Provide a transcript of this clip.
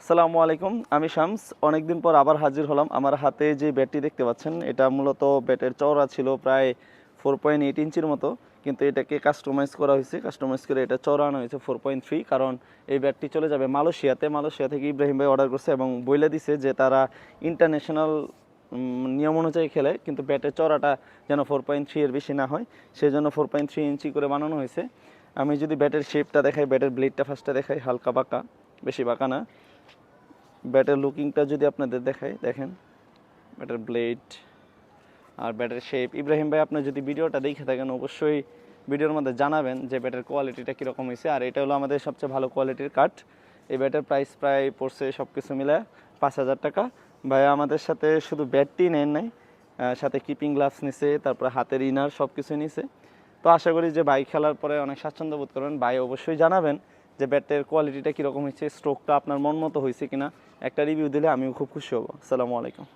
আসসালামু আলাইকুম, আমি শামস। অনেকদিন পর আবার হাজির হলাম। আমার হাতে যে ব্যাটটি দেখতে পাচ্ছেন, এটা মূলত ব্যাটের চওড়া ছিল প্রায় 4.8 ইঞ্চির মতো, কিন্তু এটাকে কাস্টমাইজ করা হয়েছে। কাস্টমাইজ করে এটা চওড়া আনা হয়েছে 4.3, কারণ এই ব্যাটটি চলে যাবে মালয়েশিয়াতে। মালয়েশিয়া থেকে ইব্রাহিম ভাই অর্ডার করছে এবং বলে দিছে যে তারা ইন্টারন্যাশনাল নিয়ম অনুযায়ী খেলে, কিন্তু ব্যাটের চওড়াটা যেন 4.3 এর বেশি না হয়, সেই জন্য 4.3 ইঞ্চি করে বানানো হয়েছে। আমি যদি ব্যাটের শেপটা দেখাই, ব্যাটের ব্লেডটা ফার্স্টে দেখাই, হালকা বাঁকা, বেশি বাঁকা না। ব্যাটের লুকিংটা যদি আপনাদের দেখাই, দেখেন ব্যাটের ব্লেড আর ব্যাটের শেপ। ইব্রাহিম ভাই, আপনি যদি ভিডিওটা দেখে থাকেন অবশ্যই ভিডিওর মধ্যে জানাবেন যে ব্যাটের কোয়ালিটিটা কীরকম হয়েছে। আর এটা হলো আমাদের সবচেয়ে ভালো কোয়ালিটির কাঠ। এই ব্যাটের প্রাইস প্রায় পড়ছে সব কিছু মিলে 5,000 টাকা। ভাই আমাদের সাথে শুধু ব্যাটটি নেন নাই, সাথে কিপিং গ্লাভস নিছে, তারপরে হাতের ইনার সব কিছু নিছে। তো আশা করি যে ভাই খেলার পরে অনেক স্বাচ্ছন্দ্য বোধ করবেন। ভাই অবশ্যই জানাবেন যে ব্যাটের কোয়ালিটিটা কীরকম হয়েছে, স্ট্রোকটা আপনার মন মতো হয়েছে কিনা। একটা রিভিউ দিলে আমিও খুব খুশি হব। আসসালামু আলাইকুম।